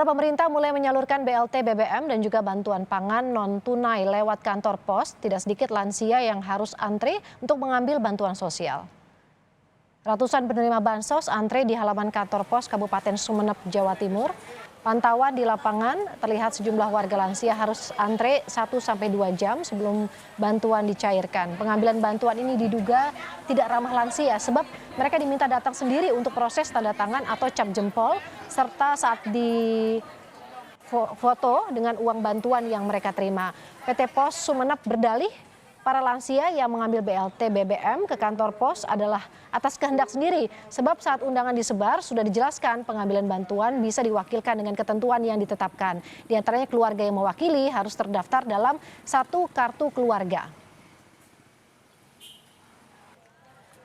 Saudara, pemerintah mulai menyalurkan BLT BBM dan juga bantuan pangan non-tunai lewat kantor pos. Tidak sedikit lansia yang harus antre untuk mengambil bantuan sosial. Ratusan penerima bansos antre di halaman kantor pos Kabupaten Sumeneb, Jawa Timur. Pantauan di lapangan terlihat sejumlah warga lansia harus antre 1-2 jam sebelum bantuan dicairkan. Pengambilan bantuan ini diduga tidak ramah lansia sebab mereka diminta datang sendiri untuk proses tanda tangan atau cap jempol serta saat di foto dengan uang bantuan yang mereka terima. PT Pos Sumeneb berdalih para lansia yang mengambil BLT BBM ke kantor pos adalah atas kehendak sendiri. Sebab saat undangan disebar sudah dijelaskan pengambilan bantuan bisa diwakilkan dengan ketentuan yang ditetapkan. Di antaranya keluarga yang mewakili harus terdaftar dalam satu kartu keluarga.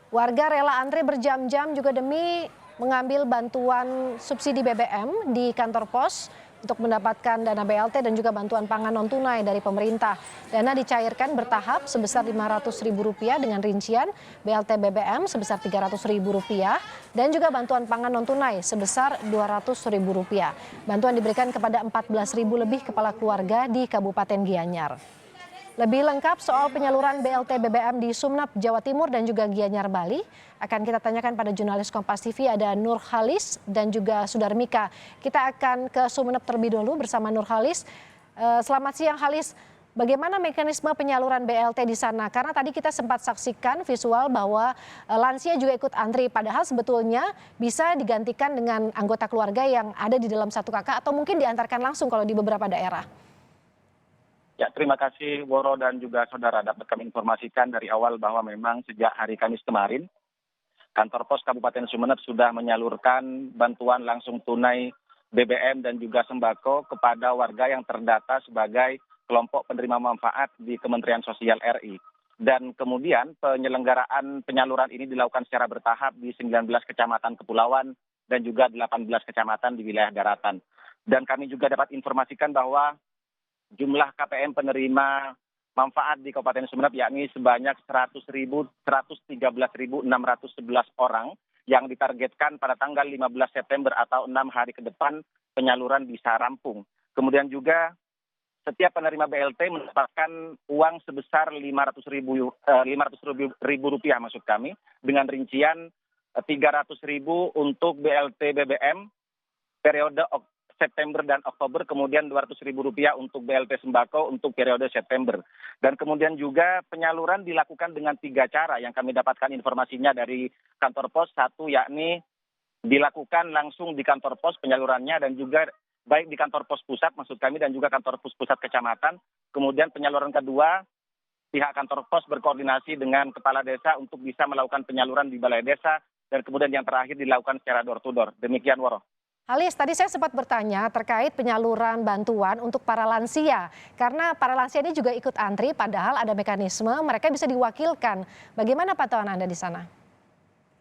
Warga rela antre berjam-jam juga demi mengambil bantuan subsidi BBM di kantor pos untuk mendapatkan dana BLT dan juga bantuan pangan non-tunai dari pemerintah. Dana dicairkan bertahap sebesar Rp500.000 dengan rincian BLT BBM sebesar Rp300.000 dan juga bantuan pangan non-tunai sebesar Rp200.000. Bantuan diberikan kepada 14.000 lebih kepala keluarga di Kabupaten Gianyar. Lebih lengkap soal penyaluran BLT BBM di Sumeneb, Jawa Timur dan juga Gianyar, Bali akan kita tanyakan pada jurnalis Kompas TV ada Nurhalis dan juga Sudarmika. Kita akan ke Sumeneb terlebih dahulu bersama Nurhalis. Selamat siang Halis, bagaimana mekanisme penyaluran BLT di sana? Karena tadi kita sempat saksikan visual bahwa lansia juga ikut antri, padahal sebetulnya bisa digantikan dengan anggota keluarga yang ada di dalam satu kakak atau mungkin diantarkan langsung kalau di beberapa daerah. Ya, terima kasih Woro dan juga saudara. Dapat kami informasikan dari awal bahwa memang sejak hari Kamis kemarin, kantor pos Kabupaten Sumeneb sudah menyalurkan bantuan langsung tunai BBM dan juga sembako kepada warga yang terdata sebagai kelompok penerima manfaat di Kementerian Sosial RI. Dan kemudian penyelenggaraan penyaluran ini dilakukan secara bertahap di 19 kecamatan kepulauan dan juga 18 kecamatan di wilayah daratan. Dan kami juga dapat informasikan bahwa jumlah KPM penerima manfaat di Kabupaten Sumeneb yakni sebanyak 113.611 orang yang ditargetkan pada tanggal 15 September atau 6 hari ke depan penyaluran bisa rampung. Kemudian juga setiap penerima BLT mendapatkan uang sebesar Rp500.000 maksud kami, dengan rincian Rp300.000 untuk BLT BBM periode September dan Oktober, kemudian Rp200.000 untuk BLT sembako untuk periode September. Dan kemudian juga penyaluran dilakukan dengan 3 cara yang kami dapatkan informasinya dari kantor pos. Satu yakni dilakukan langsung di kantor pos penyalurannya dan juga baik di kantor pos pusat maksud kami dan juga kantor pos pusat kecamatan. Kemudian penyaluran kedua, pihak kantor pos berkoordinasi dengan kepala desa untuk bisa melakukan penyaluran di balai desa dan kemudian yang terakhir dilakukan secara door to door. Demikian Woro. Halis, tadi saya sempat bertanya terkait penyaluran bantuan untuk para lansia. Karena para lansia ini juga ikut antri, padahal ada mekanisme mereka bisa diwakilkan. Bagaimana pantauan Anda di sana?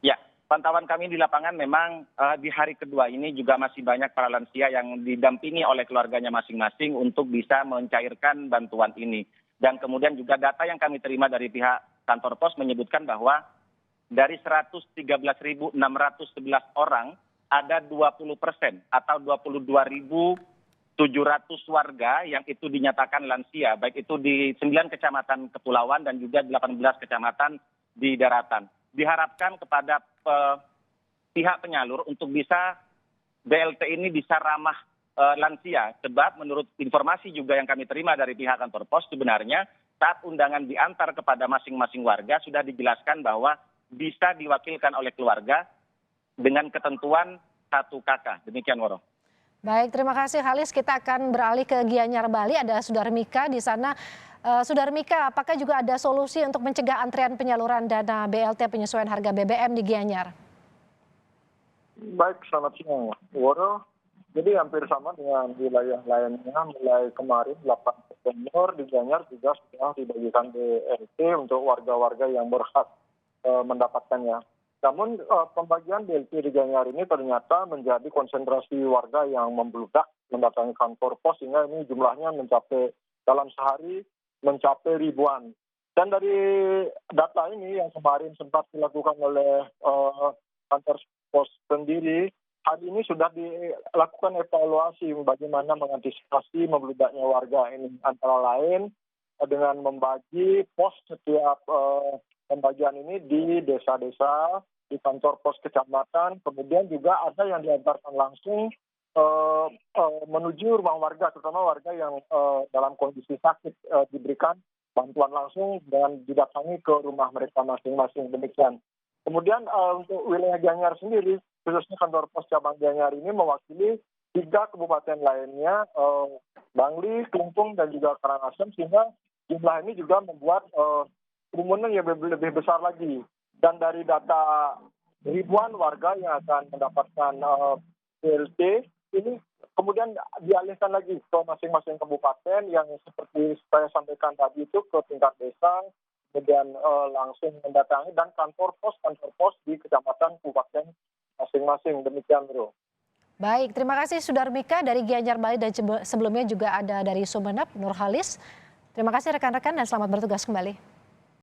Ya, pantauan kami di lapangan memang di hari kedua ini juga masih banyak para lansia yang didampingi oleh keluarganya masing-masing untuk bisa mencairkan bantuan ini. Dan kemudian juga data yang kami terima dari pihak kantor pos menyebutkan bahwa dari 113.611 orang, ada 20% atau 22.700 warga yang itu dinyatakan lansia, baik itu di 9 kecamatan kepulauan dan juga 18 kecamatan di daratan. Diharapkan kepada pihak penyalur untuk bisa BLT ini bisa ramah lansia, sebab menurut informasi juga yang kami terima dari pihak kantor pos sebenarnya saat undangan diantar kepada masing-masing warga sudah dijelaskan bahwa bisa diwakilkan oleh keluarga dengan ketentuan satu kakak. Demikian Woro. Baik, terima kasih Halis. Kita akan beralih ke Gianyar, Bali. Ada Sudarmika di sana. Sudarmika, apakah juga ada solusi untuk mencegah antrian penyaluran dana BLT penyesuaian harga BBM di Gianyar? Baik, selamat siang Woro. Jadi hampir sama dengan wilayah lainnya, mulai kemarin 8 September di Gianyar juga sudah dibagikan BLT untuk warga-warga yang berhak mendapatkannya. Namun pembagian BLT di Gianyar ini ternyata menjadi konsentrasi warga yang membludak mendatangi kantor pos sehingga ini jumlahnya mencapai dalam sehari mencapai ribuan. Dan dari data ini yang kemarin sempat dilakukan oleh kantor pos sendiri hari ini sudah dilakukan evaluasi bagaimana mengantisipasi membludaknya warga ini, antara lain dengan membagi pos setiap pembagian ini di desa-desa, di kantor pos kecamatan, kemudian juga ada yang diantarkan langsung menuju rumah warga, terutama warga yang dalam kondisi sakit, diberikan bantuan langsung dan didatangi ke rumah mereka masing-masing, demikian. Kemudian untuk wilayah Gianyar sendiri, khususnya kantor pos cabang Gianyar ini mewakili 3 kabupaten lainnya, Bangli, Kelungkung, dan juga Karangasem, sehingga jumlah ini juga membuat kerumunan yang lebih besar lagi. Dan dari data ribuan warga yang akan mendapatkan BLT, ini kemudian dialihkan lagi ke masing-masing kabupaten yang seperti saya sampaikan tadi itu ke tingkat desa, kemudian langsung mendatangi dan kantor pos di kecamatan kabupaten masing-masing. Demikian, Bro. Baik, terima kasih Sudarmika dari Gianyar Bali dan sebelumnya juga ada dari Sumeneb, Nurhalis. Terima kasih rekan-rekan dan selamat bertugas kembali.